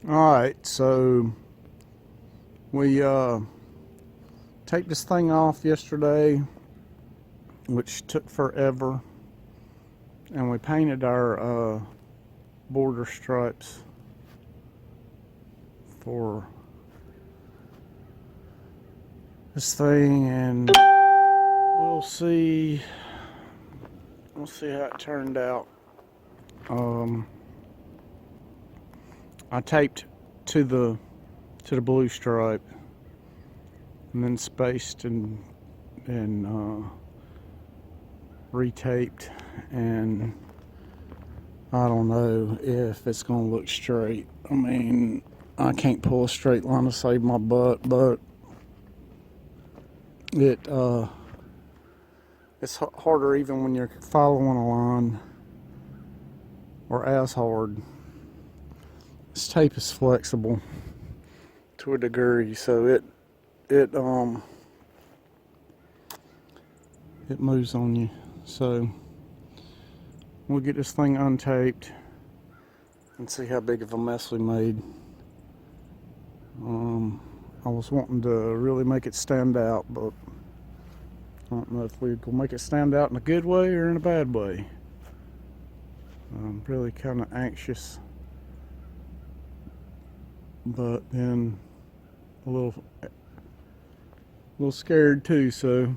Alright, so we taped this thing off yesterday, which took forever, and we painted our border stripes for this thing, and we'll see how it turned out. I taped to the blue stripe, and then spaced and retaped, and I don't know if it's gonna look straight. I mean, I can't pull a straight line to save my butt, but it's harder even when you're following a line, or as hard. This tape is flexible to a degree, so it moves on you. So we'll get this thing untaped and see how big of a mess we made. I was wanting to really make it stand out, but I don't know if we can make it stand out in a good way or in a bad way. I'm really kind of anxious, but then a little scared too, so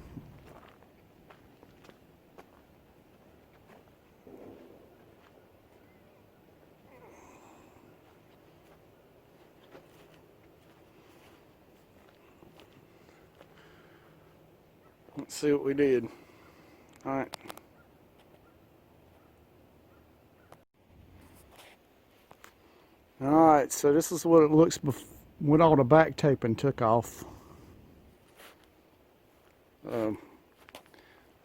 let's see what we did. Alright. Alright, so this is what it looks when all the back taping took off. There's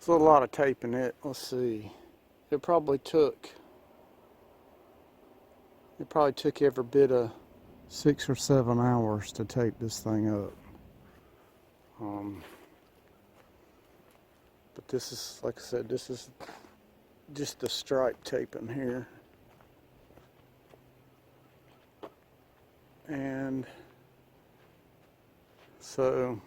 a lot of tape in it. Let's see. It probably took every bit of 6 or 7 hours to tape this thing up. But this is, like I said, this is just the stripe taping here. And so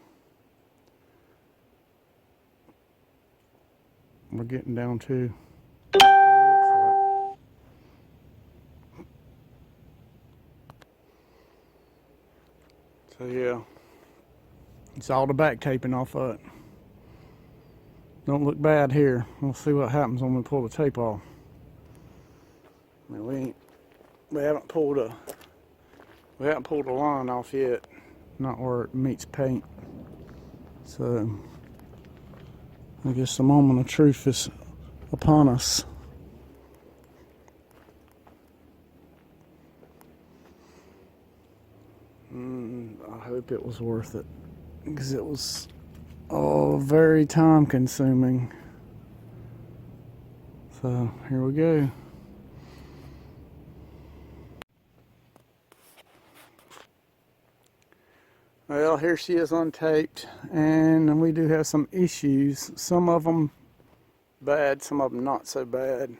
we're getting down to so yeah, it's all the back taping off of it. Don't look bad here. We'll see what happens when we pull the tape off. I mean, we haven't pulled a line off yet, not where it meets paint. So I guess the moment of truth is upon us. I hope it was worth it, because it was very time consuming. So here we go. Well, here she is untaped, and we do have some issues. Some of them bad, some of them not so bad.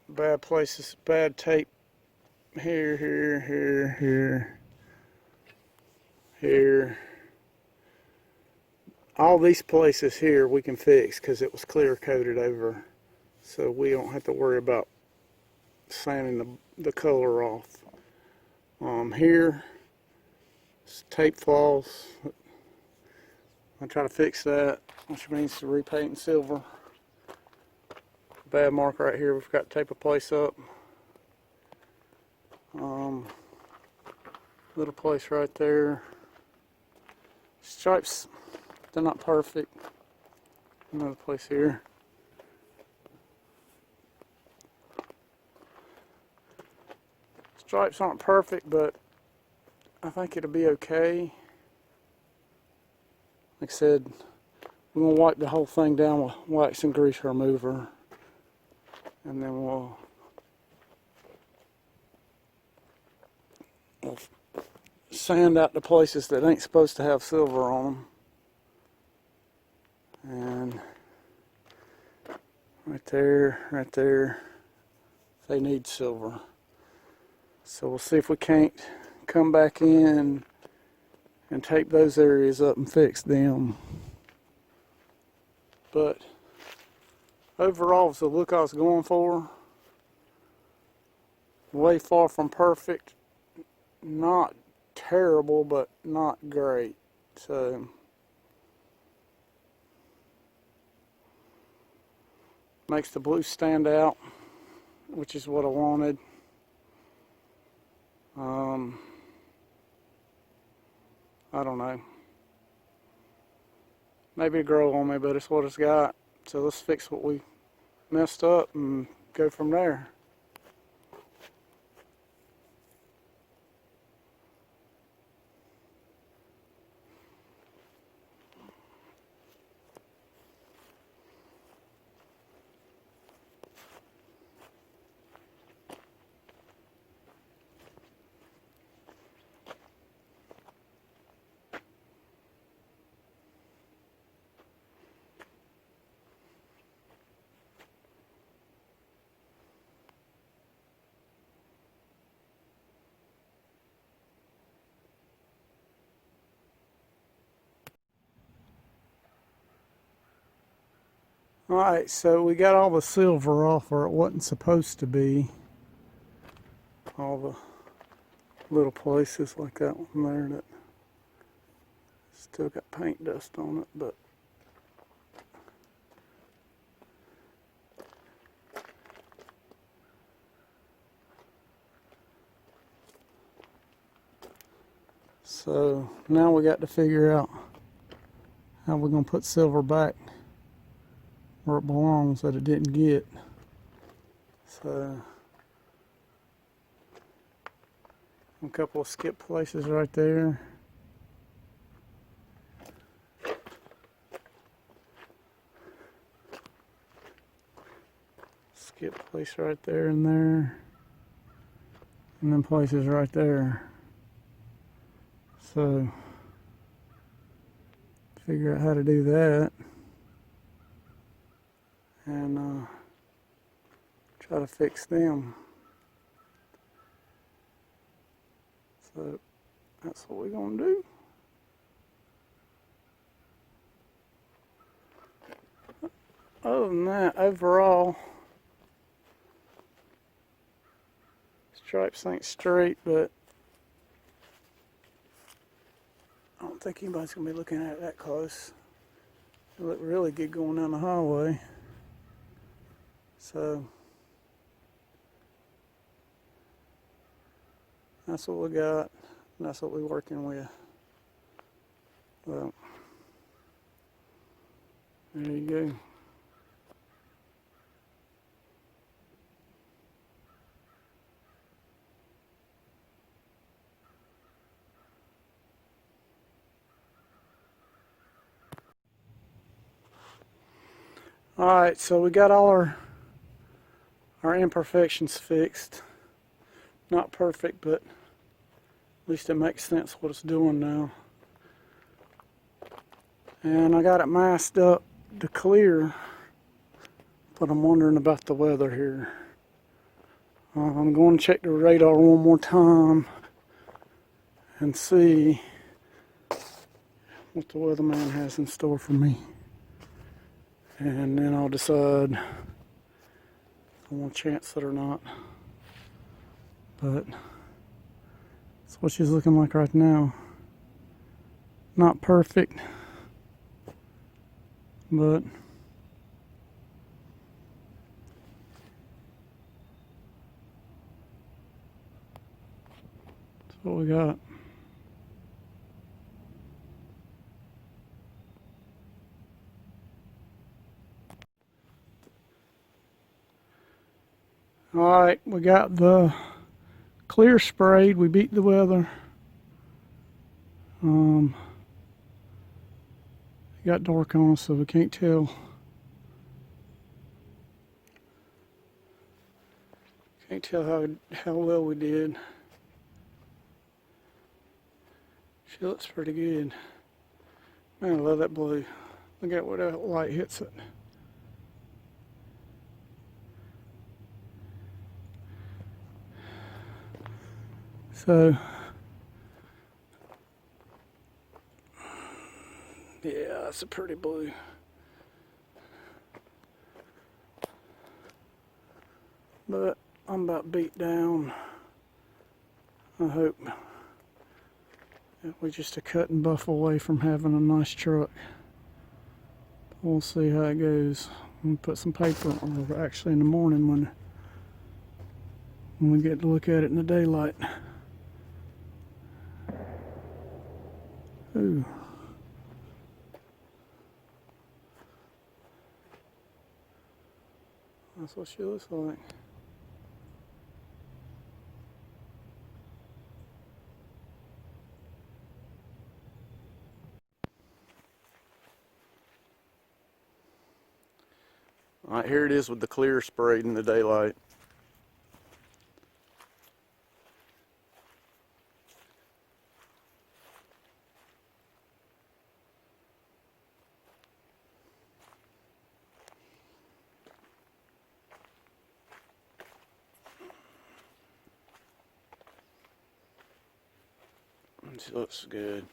Bad places, bad tape here, here. All these places here we can fix because it was clear coated over, so we don't have to worry about sanding the color off. Here, tape flaws. I'll try to fix that, which means to repaint in silver. Bad mark right here, we've got to tape a place up. Little place right there. Stripes, they're not perfect. Another place here. Stripes aren't perfect, but I think it'll be okay. Like I said, we're going to wipe the whole thing down with wax and grease remover, and then we'll sand out the places that ain't supposed to have silver on them. And right there, they need silver. So we'll see if we can't come back in and tape those areas up and fix them. But overall, it's the look I was going for. Way far from perfect. Not terrible, but not great. So makes the blue stand out, which is what I wanted. I don't know. Maybe it'll grow on me, but it's what it's got. So let's fix what we messed up and go from there. Alright, so we got all the silver off where it wasn't supposed to be. All the little places like that one there that still got paint dust on it, but so now we got to figure out how we're going to put silver back where it belongs that it didn't get. So a couple of skip places right there. Skip place right there and there. And then places right there. So figure out how to do that. And try to fix them. So that's what we're going to do. Other than that, overall, stripes ain't straight, but I don't think anybody's going to be looking at it that close. It looked really good going down the highway. So that's what we got, and that's what we're working with. Well, there you go. Alright, so we got all our imperfections fixed. Not perfect, but at least it makes sense what it's doing now. And I got it masked up to clear, but I'm wondering about the weather here. I'm going to check the radar one more time and see what the weatherman has in store for me. And then I'll decide if I want to chance it or not. But that's what she's looking like right now. Not perfect, but that's what we got. Alright, we got the clear sprayed. We beat the weather. It got dark on us, so we can't tell. Can't tell how well we did. She looks pretty good. Man, I love that blue. Look at where that light hits it. So, yeah, that's a pretty blue. But I'm about beat down. I hope that we're just a cut and buff away from having a nice truck. We'll see how it goes. I'm gonna put some paper on, or actually in the morning when we get to look at it in the daylight. Ooh. That's what she looks like. Alright, here it is with the clear sprayed in the daylight. It looks good.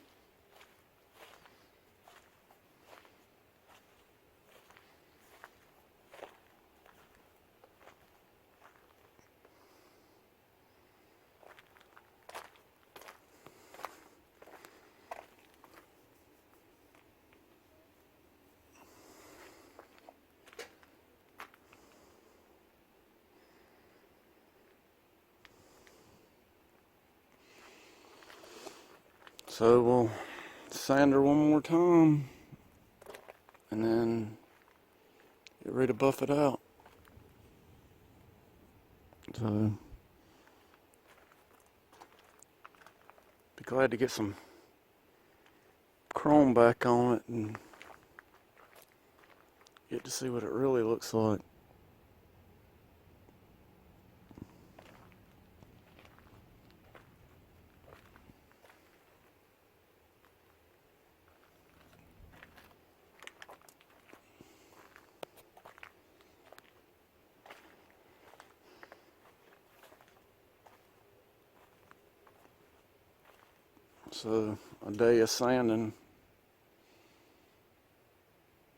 So we'll sand her one more time and then get ready to buff it out. So be glad to get some chrome back on it and get to see what it really looks like. So a day of sanding.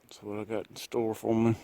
That's what I got in store for me.